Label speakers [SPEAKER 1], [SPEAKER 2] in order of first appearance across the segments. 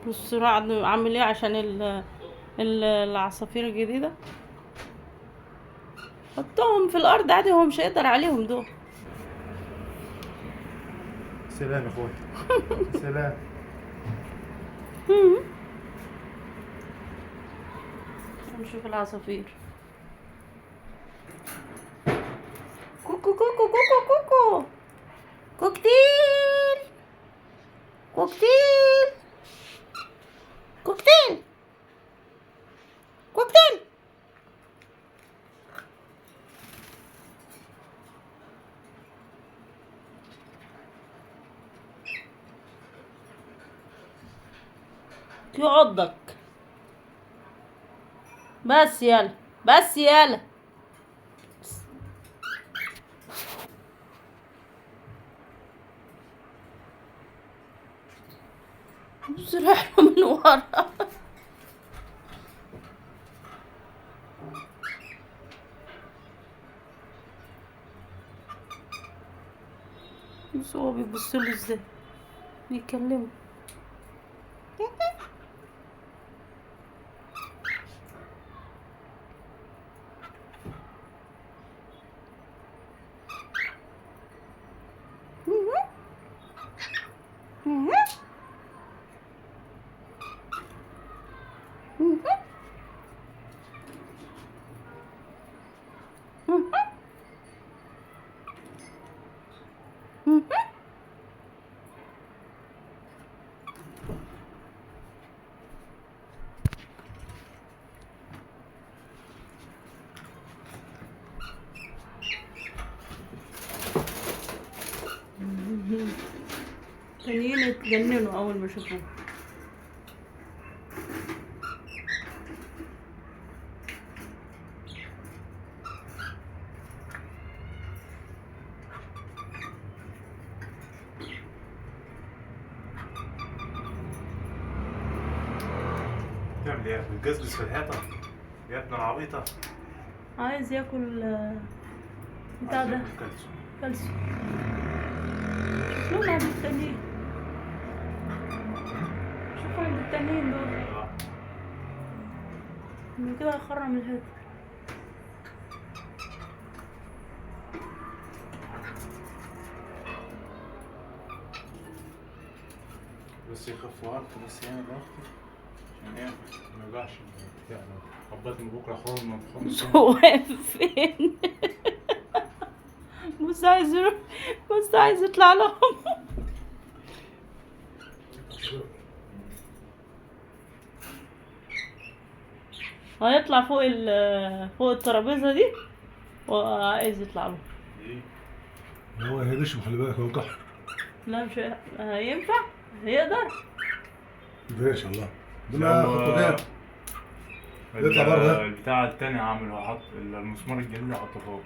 [SPEAKER 1] بص عامل ايه عشان العصافير الجديدة. حطهم في الارض عادي، هو مش هيقدر عليهم دول.
[SPEAKER 2] سلام يا اخوي. سلام.
[SPEAKER 1] نشوف العصافير. كوكو كوكو كوكو كوكو. كوكتيل كوكتيل كوكتيل كوكتيل. يعضك. بس يلا، بس يلا. بص راح له من ورا. بص هو بيبص له ازاي، بيكلمه. تانيين اتجننوا اول ما شافوه.
[SPEAKER 2] تعمل ايه؟ بتجزبز في الحيطة؟ يا ابن العبيطة.
[SPEAKER 1] عايز ياكل بتاع ده
[SPEAKER 2] كالسيوم.
[SPEAKER 1] كالسيوم. شوف لون عند التانيين، شوف عند التانيين دول. من كده هيخرم الهاتف.
[SPEAKER 2] بس يخف وقت بس يعني ضغطي عشان ايه ما يوجعش يعني. قبضت من بكره خالص.
[SPEAKER 1] هو واقف فين؟ بص عايز يروح، بص عايز يطلع لهم. هيطلع فوق فوق الترابيزه دي وعايز يطلع له.
[SPEAKER 2] هو هيغش خلي بالك هو كحر.
[SPEAKER 1] لا مش هينفع، هيقدر.
[SPEAKER 2] بلاش الله دول خطوا كده. يطلع بره.
[SPEAKER 3] البتاع التاني عامله حط المسمار الجديد حطه فوق.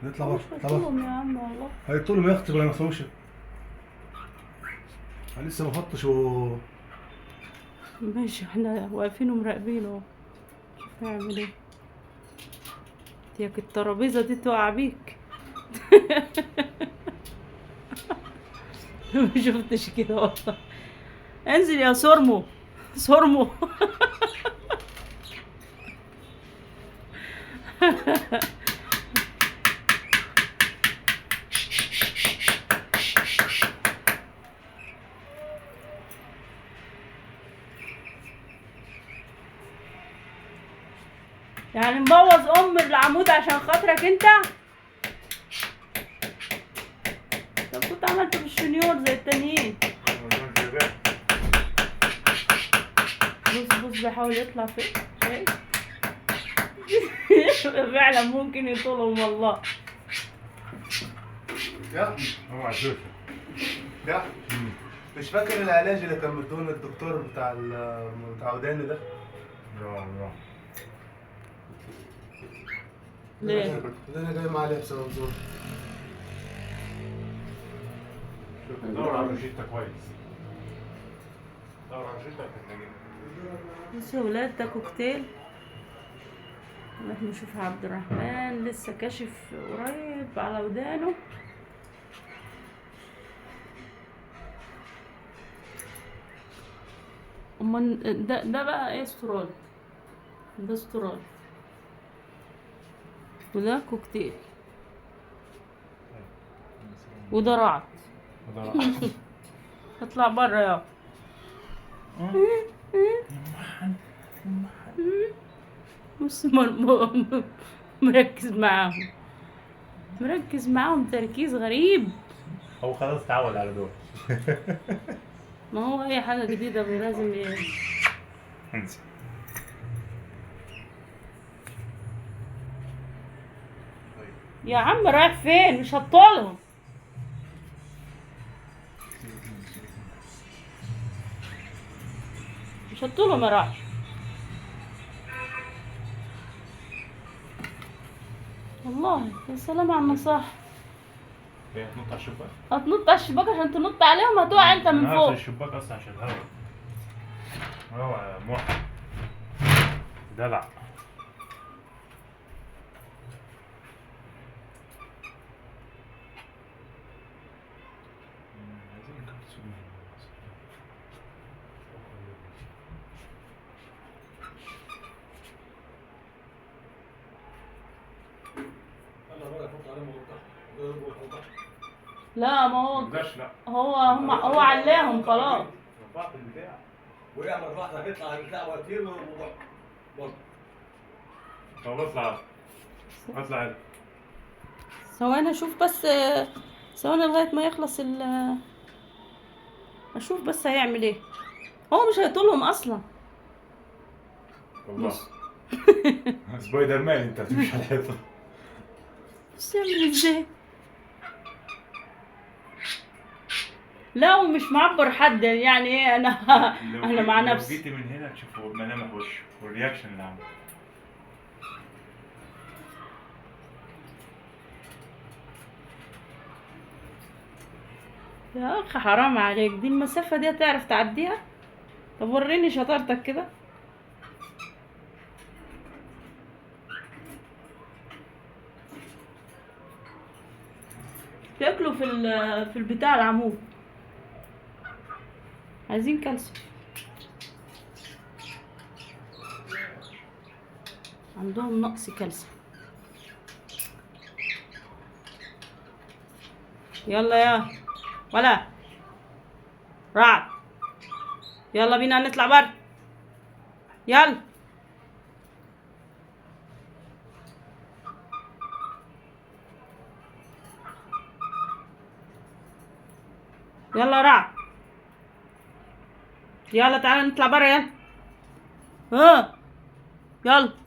[SPEAKER 2] يطلع
[SPEAKER 1] مش
[SPEAKER 2] بره
[SPEAKER 1] هتطولهم يا عم والله.
[SPEAKER 2] هيطولهم يا اختي ولا ما يخافوش. انا لسه ما فطش
[SPEAKER 1] ماشي، احنا واقفين ومراقبين اهو. شوف هيعمل ايه. ياك الترابيزه دي تقع بيك. ما شفتش كده والله. انزل يا سورمو، سورمو. يعني مبوظ العمود عشان خاطرك انت. طب كنت عملت بالشنيور زي التانيين. بص بص بيحاول يطلع فين، شايف؟ فعلا ممكن يطولهم والله.
[SPEAKER 2] يا اوعى تشوفه. يا مش فاكر العلاج اللي كان مدونه الدكتور بتاع وداني ده؟ لا
[SPEAKER 1] ليه؟
[SPEAKER 2] انا جاي معاه عليه بسبب زور. دور على روشيتا كويس. دور على روشيتا هتلاقيه.
[SPEAKER 1] بص يا ولاد، ده كوكتيل. نروح نشوف عبد الرحمن لسه كاشف قريب على ودانه. ده بقى ايه؟ استرالي. ده استرالي وده كوكتيل وده رعد.
[SPEAKER 3] ده رأي.
[SPEAKER 1] اطلع بره يا بص مركز معاهم، مركز معاهم تركيز غريب.
[SPEAKER 3] هو خلاص اتعود على دول.
[SPEAKER 1] ما هو اي حاجة جديدة لازم
[SPEAKER 3] انسى.
[SPEAKER 1] يا عم رايح فين؟ مش هتطولهم. مش هتطولهم يا رايح. والله يا سلام على النصاح.
[SPEAKER 3] هي هتنط على الشباك.
[SPEAKER 1] هتنط على الشباك عشان تنط عليهم، هتقع انت من
[SPEAKER 3] أنا
[SPEAKER 1] فوق.
[SPEAKER 3] هقفل الشباك اصلا عشان الهواء. هو يا موحد دلع. عايزين كبسولة.
[SPEAKER 1] لا ما هو
[SPEAKER 3] مقدرش لا.
[SPEAKER 1] هو علاهم خلاص.
[SPEAKER 3] رفعت البتاع.
[SPEAKER 4] ويعمل واحدة هيطلع البتاع ويطير والموضوع برضه.
[SPEAKER 3] طب اطلع. اطلع هنا.
[SPEAKER 1] ثواني اشوف بس، ثواني لغاية ما يخلص اشوف بس هيعمل ايه. هو مش هيطولهم اصلا.
[SPEAKER 3] والله. سبايدر مان انت بتمشي على الحيطة.
[SPEAKER 1] بص يعمل ازاي. لا ومش معبر حد يعني ايه. انا مع
[SPEAKER 3] لو
[SPEAKER 1] نفسي.
[SPEAKER 3] جيتي من هنا تشوفوا ملامح وشه والرياكشن اللي عمله.
[SPEAKER 1] يا اخي حرام عليك، دي المسافة دي هتعرف تعديها؟ طب وريني شطارتك كده. تاكلوا في البتاع العمود. عايزين كالسيوم. عندهم نقص كالسيوم. يلا يا ولا رعد، يلا بينا نطلع بره. يلا يلا رعد، يلا تعالى نطلع بره. يلا ها يلا.